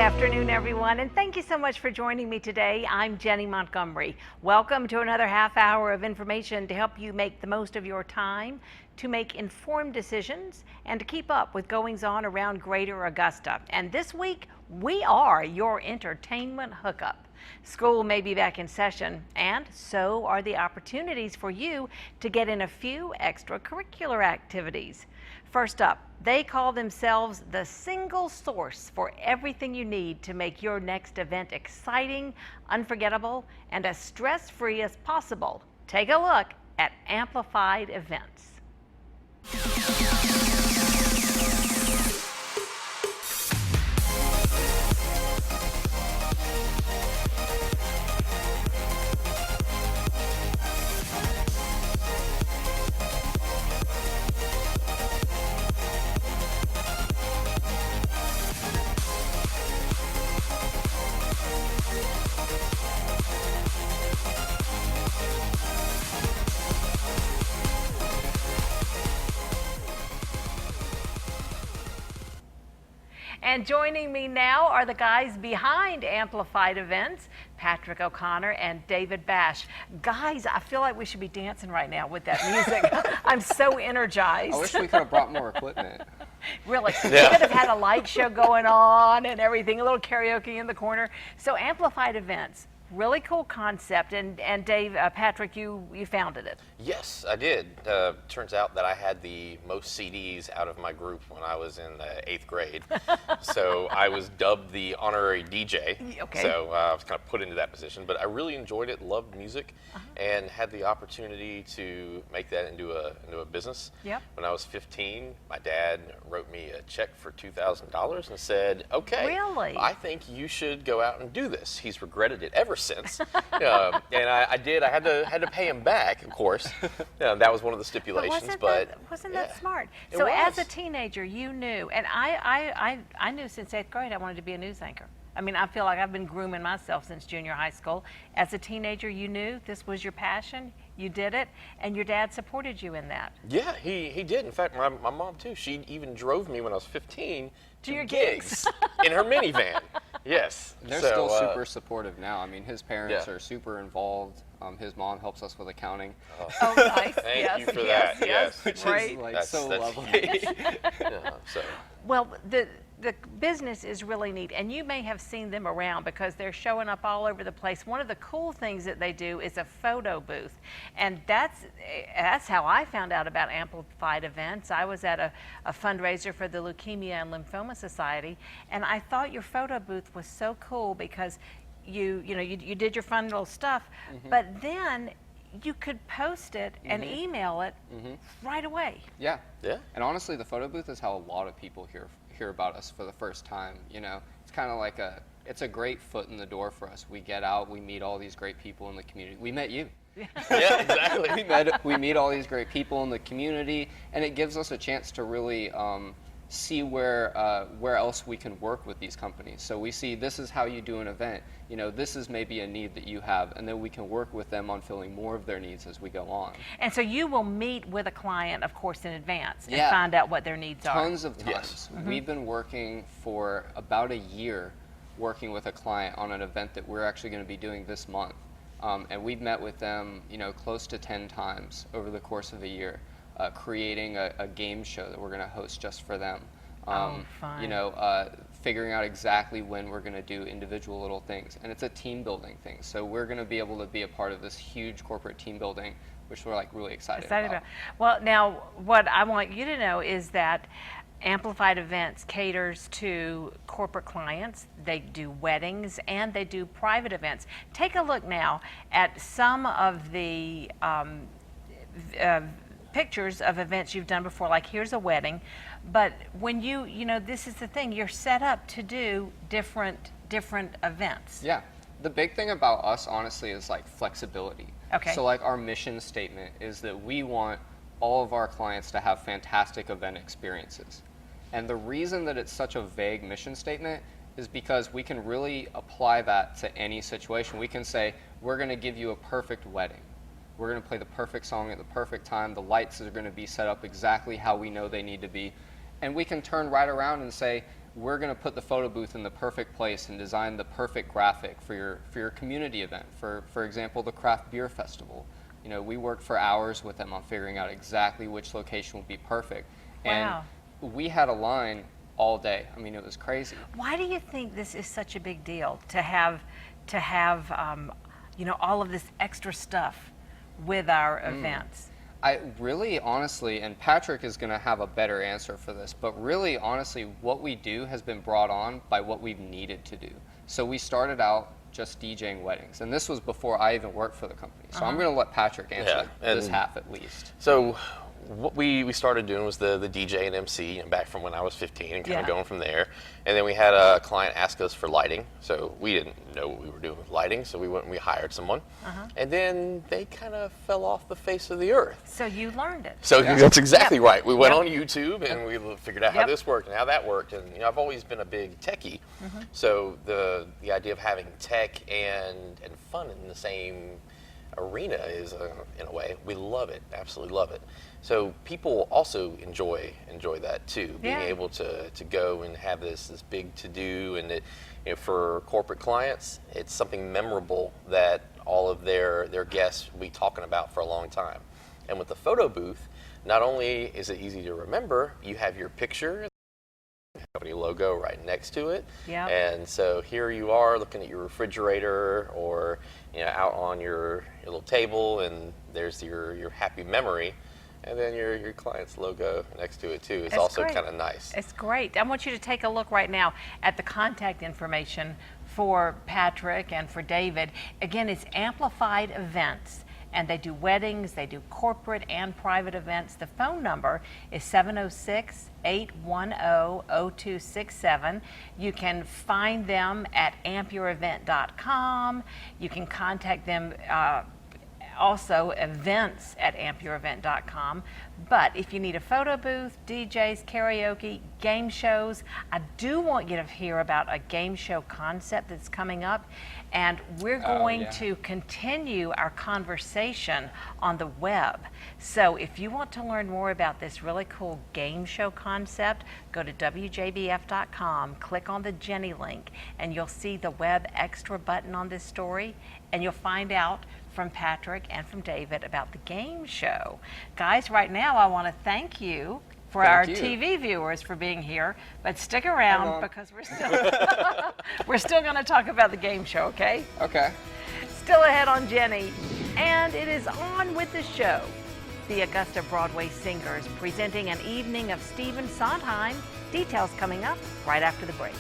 afternoon, everyone, and thank you so much for joining me today. I'm Jenny Montgomery. Welcome to another half hour of information to help you make the most of your time, to make informed decisions, and to keep up with goings on around Greater Augusta. And this week, we are your entertainment hookup. School may be back in session, and so are the opportunities for you to get in a few extracurricular activities. First up, they call themselves the single source for everything you need to make your next event exciting, unforgettable, and as stress-free as possible. Take a look at Amplified Events. And joining me now are the guys behind Amplified Events, Patrick O'Connor and David Bash. Guys, I feel like we should be dancing right now with that music. I'm so energized. I wish we could have brought more equipment. Really, we could have had a light show going on and everything, a little karaoke in the corner. So Amplified Events, really cool concept, and Dave, Patrick, you founded it. Yes, I did. Turns out that I had the most CDs out of my group when I was in 8th grade. So I was dubbed the honorary DJ. Okay. So I was kind of put into that position, but I really enjoyed it, loved music, and had the opportunity to make that into a business. Yep. When I was 15, my dad wrote me a check for $2,000 and said, "Okay, Really? I think you should go out and do this." He's regretted it ever since. And I did. I had to pay him back, of course. That was one of the stipulations. Wasn't that smart? It So was. as a teenager, you knew, and I knew since 8th grade I wanted to be a news anchor. I mean, I feel like I've been grooming myself since junior high school. As a teenager, you knew this was your passion. You did it, and your dad supported you in that. Yeah, he did. In fact, my mom too. She even drove me when I was 15 To your gigs in her minivan. Yes. They're So, still super supportive now. I mean, his parents Yeah. are super involved. His mom helps us with accounting, Oh, nice. Thank yes, you for yes, that. Yes. which Right. is like That's so lovely. huge. So. Well, the business is really neat, and you may have seen them around because they're showing up all over the place. One of the cool things that they do is a photo booth, and that's how I found out about Amplified Events. I was at a fundraiser for the Leukemia and Lymphoma Society, and I thought your photo booth was so cool because you did your fun little stuff, but then you could post it and email it right away. Yeah. Yeah. And honestly, the photo booth is how a lot of people hear about us for the first time. You know, it's kind of like it's a great foot in the door for us. We get out, we meet all these great people in the community. We met you. Yeah, exactly. We meet all these great people in the community, and it gives us a chance to really see where else we can work with these companies. So we see this is how you do an event. You know, this is maybe a need that you have, and then we can work with them on filling more of their needs as we go on. And so you will meet with a client, of course, in advance and Yeah. find out what their needs are. Tons of times. Yes. We've been working for about a year working with a client on an event that we're actually going to be doing this month. And we've met with them, close to 10 times over the course of a year, creating a game show that we're going to host just for them. Oh, fun. Figuring out exactly when we're going to do individual little things. And it's a team building thing. So we're going to be able to be a part of this huge corporate team building, which we're like really excited about. Well, now what I want you to know is that Amplified Events caters to corporate clients. They do weddings and they do private events. Take a look now at some of the pictures of events you've done before. Like here's a wedding, but when this is the thing, you're set up to do different events. Yeah. The big thing about us, honestly, is like flexibility. Okay. So like our mission statement is that we want all of our clients to have fantastic event experiences. And the reason that it's such a vague mission statement is because we can really apply that to any situation. We can say, we're going to give you a perfect wedding. We're going to play the perfect song at the perfect time. The lights are going to be set up exactly how we know they need to be. And we can turn right around and say, we're going to put the photo booth in the perfect place and design the perfect graphic for your community event. For example, the craft beer festival. You know, we worked for hours with them on figuring out exactly which location would be perfect. Wow. And we had a line all day. I mean, it was crazy. Why do you think this is such a big deal to have you know, all of this extra stuff with our events? I really honestly, and Patrick is going to have a better answer for this, but really honestly, what we do has been brought on by what we've needed to do. So we started out just DJing weddings, and this was before I even worked for the company. So I'm going to let Patrick answer this half at least. So what we started doing was the DJ and MC, back from when I was 15 and kind of going from there. And then we had a client ask us for lighting. So we didn't know what we were doing with lighting, so we went and we hired someone. And then they kind of fell off the face of the earth. So you learned it. So that's exactly right. We went on YouTube and we figured out how this worked and how that worked. And you know, I've always been a big techie. So the idea of having tech and fun in the same arena is, in a way, we love it, absolutely love it. So people also enjoy that too, being able to go and have this big to do, and it, you know, for corporate clients, it's something memorable that all of their guests will be talking about for a long time. And with the photo booth, not only is it easy to remember, you have your picture, company logo right next to it. And so here you are looking at your refrigerator, or you know, out on your little table, and there's your happy memory, and then your client's logo next to it too. It's also kind of nice. It's great. I want you to take a look right now at the contact information for Patrick and for David. Again, it's Amplified Events, and they do weddings, they do corporate and private events. The phone number is 706-810-0267. You can find them at ampyourevent.com. You can contact them also events at ampyourevent.com. But if you need a photo booth, DJs, karaoke, game shows, I do want you to hear about a game show concept that's coming up, and we're going to continue our conversation on the web. So if you want to learn more about this really cool game show concept, go to WJBF.com, click on the Jennie link, and you'll see the web extra button on this story, and you'll find out from Patrick and from David about the game show. Guys, right now I want to thank you for our TV viewers for being here, but stick around because we're still going to talk about the game show, okay? Okay. Still ahead on Jennie, and it is on with the show. The Augusta Broadway Singers presenting an evening of Stephen Sondheim. Details coming up right after the break.